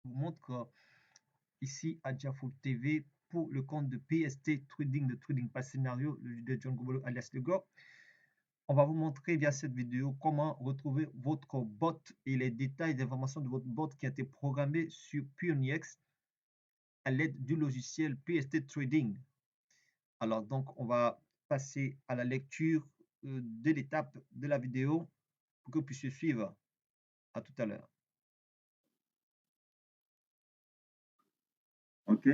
vous montre ici à Diafool TV pour le compte de PST Trading, de Trading par Scénario, le leader John Gobolo alias Le Go. On va vous montrer via cette vidéo comment retrouver votre bot et les détails d'informations de votre bot qui a été programmé sur Pionex à l'aide du logiciel PST Trading. Alors donc, on va passer à la lecture de l'étape de la vidéo pour que vous puissiez suivre. À tout à l'heure. OK.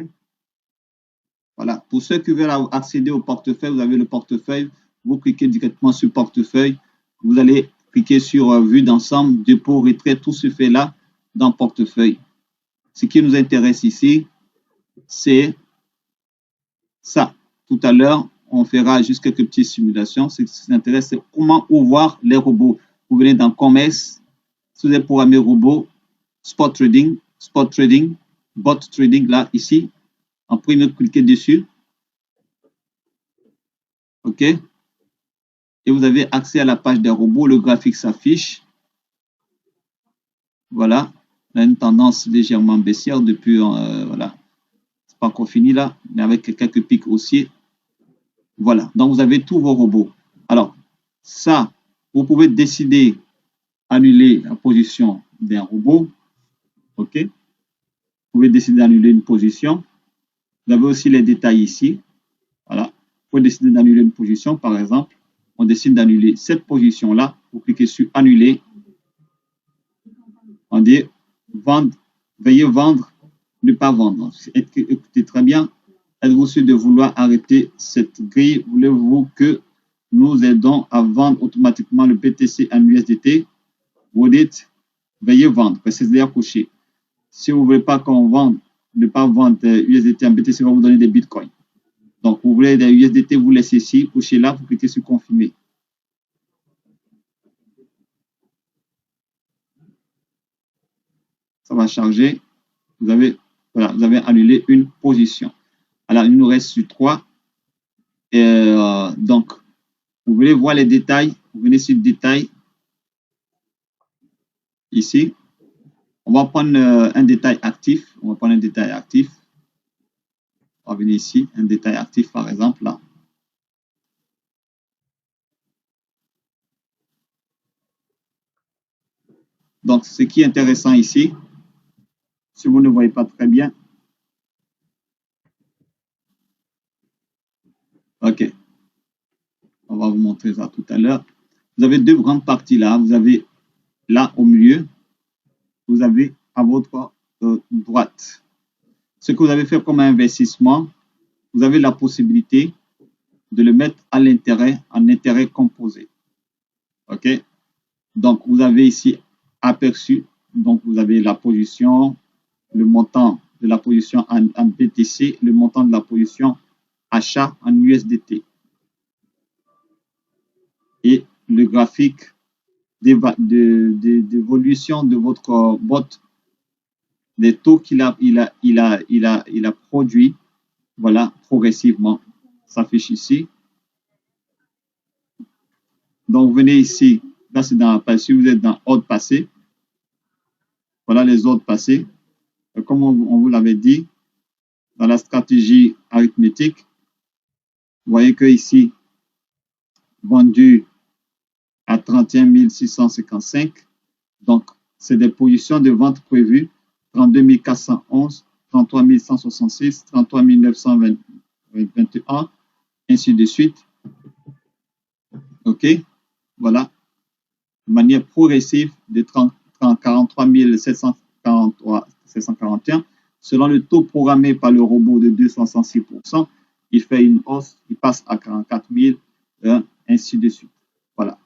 Voilà. Pour ceux qui veulent accéder au portefeuille, vous avez le portefeuille. Vous cliquez directement sur portefeuille. Vous allez cliquer sur vue d'ensemble, dépôt, retrait, tout se fait là dans portefeuille. Ce qui nous intéresse ici, c'est ça. Tout à l'heure, on fera juste quelques petites simulations. Ce qui nous intéresse, c'est comment ouvrir les robots. Vous venez dans commerce, si vous avez programmé robot, spot trading, bot trading, là, ici. En premier, cliquez dessus. OK. Et vous avez accès à la page des robots. Le graphique s'affiche. Voilà. On a une tendance légèrement baissière depuis, voilà. C'est pas encore fini là, mais avec quelques pics haussiers. Voilà. Donc, vous avez tous vos robots. Alors, ça, vous pouvez décider annuler la position d'un robot. OK. Vous pouvez décider d'annuler une position. Vous avez aussi les détails ici. Voilà. Vous pouvez décider d'annuler une position, par exemple. On décide d'annuler cette position-là. Vous cliquez sur annuler. On dit vendre, veuillez vendre, ne pas vendre. Écoutez très bien. Êtes-vous sûr de vouloir arrêter cette grille? Voulez-vous que nous aidons à vendre automatiquement le BTC en USDT? Vous dites veuillez vendre, précisez cocher. Si vous ne voulez pas qu'on vende, ne pas vendre USDT en BTC, on va vous donner des bitcoins. Donc, vous voulez des USDT, vous laissez ici, couchez là, vous cliquez sur confirmer. Ça va charger. Vous avez, voilà, vous avez annulé une position. Alors, il nous reste sur 3. Donc, vous voulez voir les détails. Vous venez sur détail. Ici. On va prendre un détail actif. On va prendre un détail actif. On va venir ici. Un détail actif, par exemple, là. Donc, ce qui est intéressant ici, si vous ne voyez pas très bien, OK. On va vous montrer ça tout à l'heure. Vous avez deux grandes parties là. Vous avez là au milieu, vous avez à votre droite ce que vous avez fait comme investissement. Vous avez la possibilité de le mettre à l'intérêt, en intérêt composé. OK? Donc, vous avez ici aperçu. Donc, vous avez la position, le montant de la position en BTC, le montant de la position achat en USDT. Et le graphique d'évolution de votre bot, les taux qu'il a produit, voilà, progressivement, s'affiche ici. Donc, vous venez ici, là c'est dans, si vous êtes dans ordre passé, voilà les ordres passés. Comme on vous l'avait dit, dans la stratégie arithmétique, vous voyez que ici, vendu à 31 655, donc c'est des positions de vente prévues, 32 411, 33 166, 33 921, ainsi de suite. OK, voilà, de manière progressive de 43 741, selon le taux programmé par le robot de 266%, il fait une hausse, il passe à 44 000, ainsi de suite. Voilà.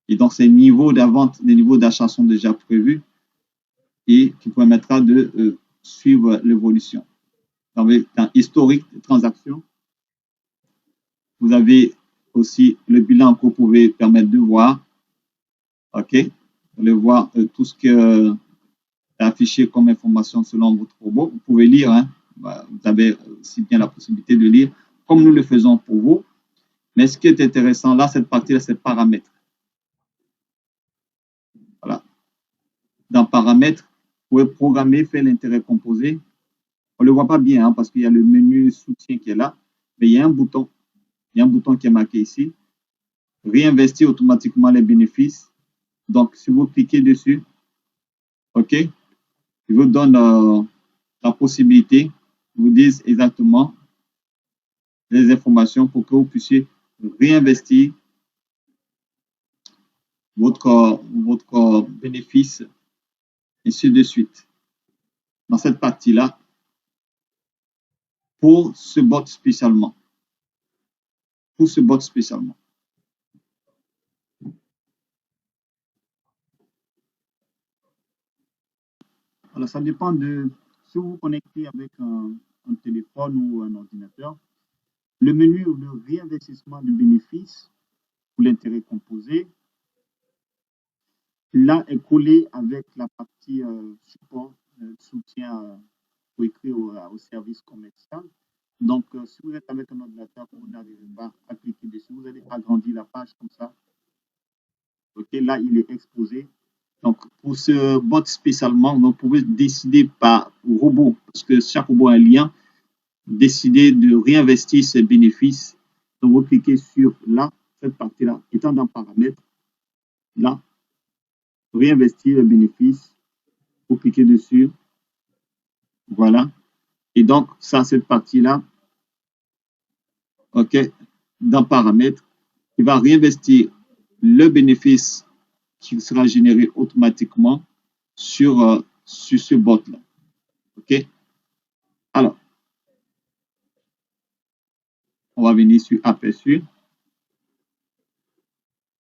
Et donc, ces niveaux de vente, les niveaux d'achat sont déjà prévus et qui permettra de suivre l'évolution. Dans historique de transactions, vous avez aussi le bilan que vous pouvez permettre de voir. OK? Vous allez voir tout ce qui est affiché comme information selon votre robot. Vous pouvez lire, hein? Vous avez aussi bien la possibilité de lire comme nous le faisons pour vous. Mais ce qui est intéressant là, cette partie-là, c'est paramètres. Voilà. Dans paramètres, pouvez programmer, faire l'intérêt composé. On ne le voit pas bien hein, parce qu'il y a le menu soutien qui est là, mais il y a un bouton. Il y a un bouton qui est marqué ici. Réinvestir automatiquement les bénéfices. Donc, si vous cliquez dessus, OK, il vous donne la possibilité, il vous dit exactement les informations pour que vous puissiez réinvestir votre bénéfice, et ainsi de suite. Dans cette partie-là, pour ce bot spécialement. Pour ce bot spécialement. Alors, ça dépend de si vous vous connectez avec un téléphone ou un ordinateur. Le menu de réinvestissement du bénéfice pour l'intérêt composé, là est collé avec la partie support, soutien pour écrire au service commercial. Donc, si vous êtes avec un ordinateur, vous n'arrivez pas à cliquer dessus, vous allez agrandir la page comme ça. OK, là, il est exposé. Donc, pour ce bot spécialement, vous pouvez décider par robot, parce que chaque robot a un lien, décider de réinvestir ses bénéfices. Donc, vous cliquez sur là, cette partie-là, étant dans paramètres, là, réinvestir les bénéfices, vous cliquez dessus, voilà. Et donc, ça, cette partie-là, OK, dans paramètres, il va réinvestir le bénéfice qui sera généré automatiquement sur ce bot-là. OK? Alors, on va venir sur aperçu.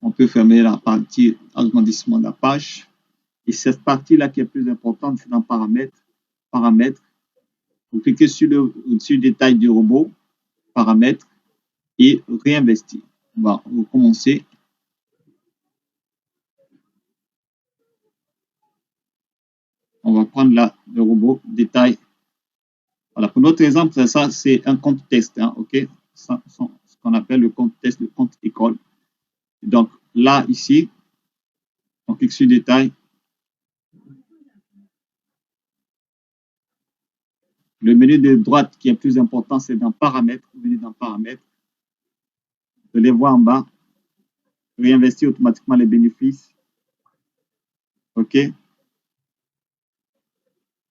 On peut fermer la partie agrandissement de la page. Et cette partie-là qui est plus importante, c'est dans paramètres. Paramètres. Vous cliquez sur le détail du robot, paramètres, et réinvestir. On va recommencer. On va prendre là le robot, détail. Voilà, pour notre exemple, ça, c'est un compte test, hein, OK? Ce qu'on appelle le compte test, le compte école. Donc, là, ici, on clique sur détail. Le menu de droite qui est plus important, c'est dans paramètres. Vous venez dans paramètres. Vous allez voir en bas, réinvestir automatiquement les bénéfices. OK?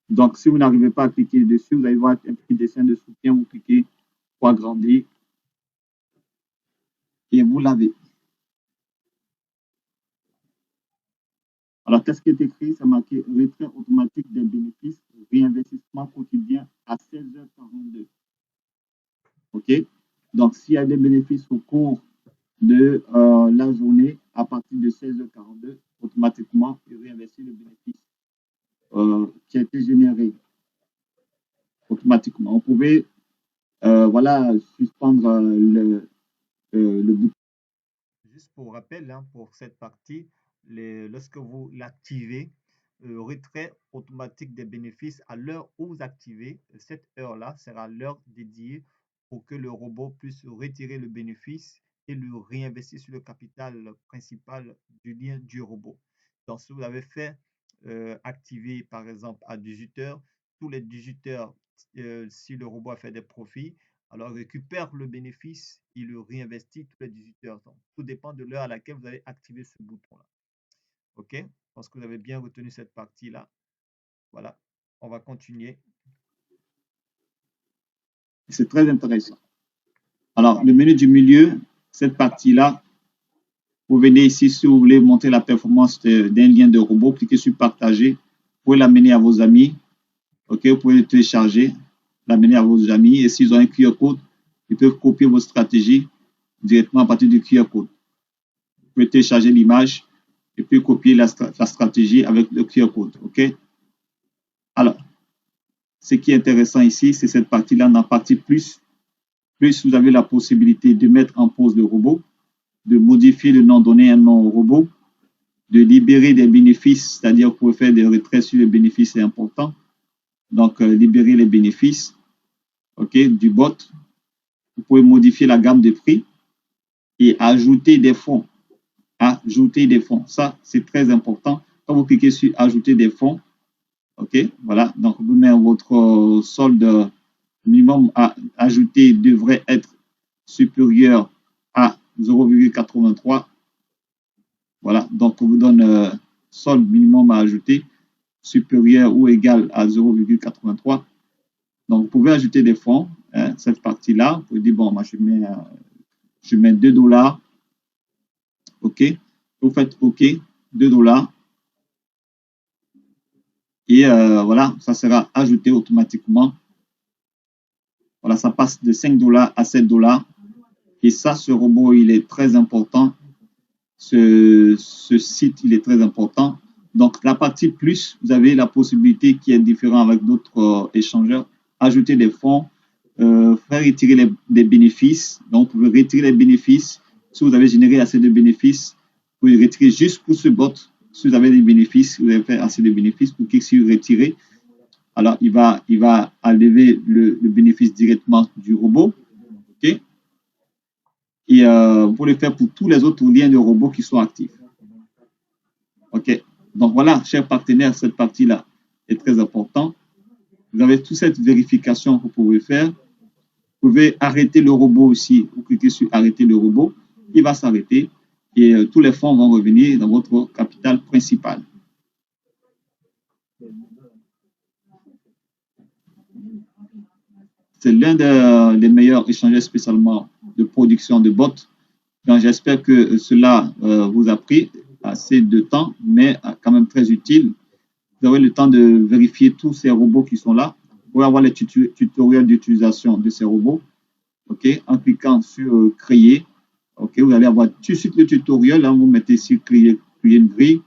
Donc, si vous n'arrivez pas à cliquer dessus, vous allez voir un petit dessin de soutien. Vous cliquez pour agrandir et vous l'avez. Alors, qu'est-ce qui est écrit? C'est marqué retrait automatique des bénéfices, réinvestissement quotidien à 16h42. OK? Donc, s'il y a des bénéfices au cours de la journée, à partir de 16h42, automatiquement, il réinvestit le bénéfice qui a été généré automatiquement. On pouvait voilà, suspendre le bouton. Juste pour rappel, hein, pour cette partie, lorsque vous l'activez, retrait automatique des bénéfices à l'heure où vous activez, cette heure-là sera l'heure dédiée pour que le robot puisse retirer le bénéfice et le réinvestir sur le capital principal du lien du robot. Donc, si vous avez fait activer, par exemple, à 18 heures, tous les 18 heures, si le robot a fait des profits, alors il récupère le bénéfice, il le réinvestit tous les 18 heures. Donc, tout dépend de l'heure à laquelle vous allez activer ce bouton-là. OK? Je pense que vous avez bien retenu cette partie-là. Voilà, on va continuer. C'est très intéressant. Alors, le menu du milieu, cette partie-là, vous venez ici, si vous voulez montrer la performance d'un lien de robot, cliquez sur partager. Vous pouvez l'amener à vos amis. OK, vous pouvez le télécharger, l'amener à vos amis. Et s'ils ont un QR code, ils peuvent copier vos stratégies directement à partir du QR code. Vous pouvez télécharger l'image et puis copier la stratégie avec le QR code. OK? Alors, ce qui est intéressant ici, c'est cette partie-là, dans la partie plus. Plus vous avez la possibilité de mettre en pause le robot, de modifier le nom, donner un nom au robot, de libérer des bénéfices, c'est-à-dire vous pouvez faire des retraits sur les bénéfices, c'est important. Donc, libérer les bénéfices, OK, du bot. Vous pouvez modifier la gamme de prix et ajouter des fonds. Ajouter des fonds, ça, c'est très important. Quand vous cliquez sur ajouter des fonds, OK, voilà. Donc, vous mettez votre solde minimum à ajouter devrait être supérieur à 0,83. Voilà. Donc, on vous donne solde minimum à ajouter supérieur ou égal à 0,83. Donc, vous pouvez ajouter des fonds, hein, cette partie-là. Vous pouvez dire, bon, moi, je mets 2 $. OK. Vous faites OK, 2 $. Et voilà, ça sera ajouté automatiquement. Voilà, ça passe de 5 $ à 7 $. Et ça, ce robot, il est très important. Ce site, il est très important. Donc, la partie plus, vous avez la possibilité qui est différente avec d'autres échangeurs, ajouter des fonds, faire retirer des bénéfices. Donc, vous pouvez retirer les bénéfices. Si vous avez généré assez de bénéfices, vous pouvez retirer juste pour ce bot. Si vous avez des bénéfices, vous avez fait assez de bénéfices pour qu'il s'y retire. Alors, il va enlever le bénéfice directement du robot. OK? Et vous pouvez le faire pour tous les autres liens de robots qui sont actifs. OK. Donc voilà, chers partenaires, cette partie-là est très importante. Vous avez toute cette vérification que vous pouvez faire. Vous pouvez arrêter le robot aussi. Vous cliquez sur arrêter le robot. Il va s'arrêter et tous les fonds vont revenir dans votre capital principal. C'est l'un des meilleurs échangeurs spécialement de production de bots. Donc, j'espère que cela vous a pris assez de temps, mais quand même très utile. Vous aurez le temps de vérifier tous ces robots qui sont là. Vous pouvez avoir les tutoriels d'utilisation de ces robots. OK, en cliquant sur créer. OK, vous allez avoir tout de suite le tutoriel. Là, vous mettez ici créer une grille.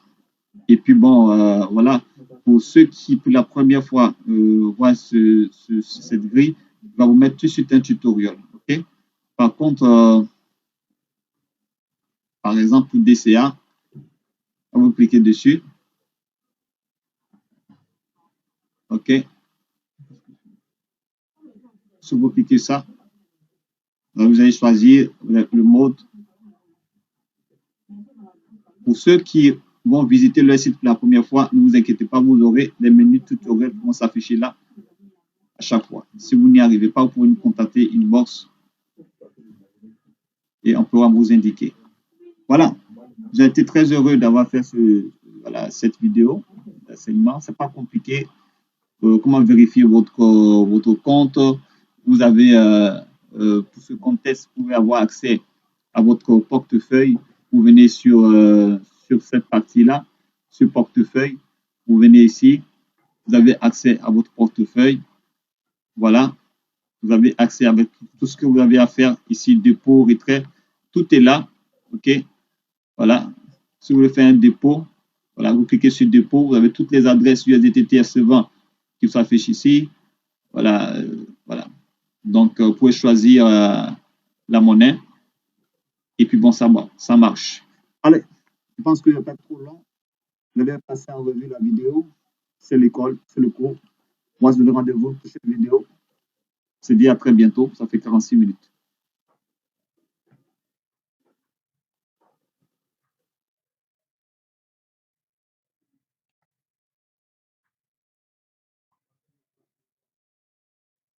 Et puis bon, voilà, pour ceux qui pour la première fois voient cette grille, il va vous mettre tout de suite un tutoriel. OK, par contre, par exemple, pour DCA, vous cliquez dessus. OK. Si vous cliquez ça, vous allez choisir le mode. Pour ceux qui vont visiter le site pour la première fois, ne vous inquiétez pas, vous aurez les menus tutoriels qui vont s'afficher là à chaque fois. Si vous n'y arrivez pas, vous pouvez nous contacter inbox et on pourra vous indiquer. Voilà, j'ai été très heureux d'avoir fait cette vidéo d'enseignement. Ce n'est pas compliqué. Comment vérifier votre compte? Vous avez, pour ce contexte, vous pouvez avoir accès à votre portefeuille. Vous venez sur cette partie-là, sur portefeuille. Vous venez ici, vous avez accès à votre portefeuille. Voilà, vous avez accès avec tout ce que vous avez à faire ici, dépôt, retrait. Tout est là. OK, voilà. Si vous voulez faire un dépôt, voilà, vous cliquez sur dépôt. Vous avez toutes les adresses USDT recevant qui s'affichent ici. Voilà, voilà. Donc, vous pouvez choisir la monnaie. Et puis, bon, ça marche. Allez, je pense que je ne vais pas trop long. Je vais passer en revue la vidéo. C'est l'école, c'est le cours. Moi, je vous donne rendez-vous pour cette vidéo. Je vous dis à très bientôt. Ça fait 46 minutes.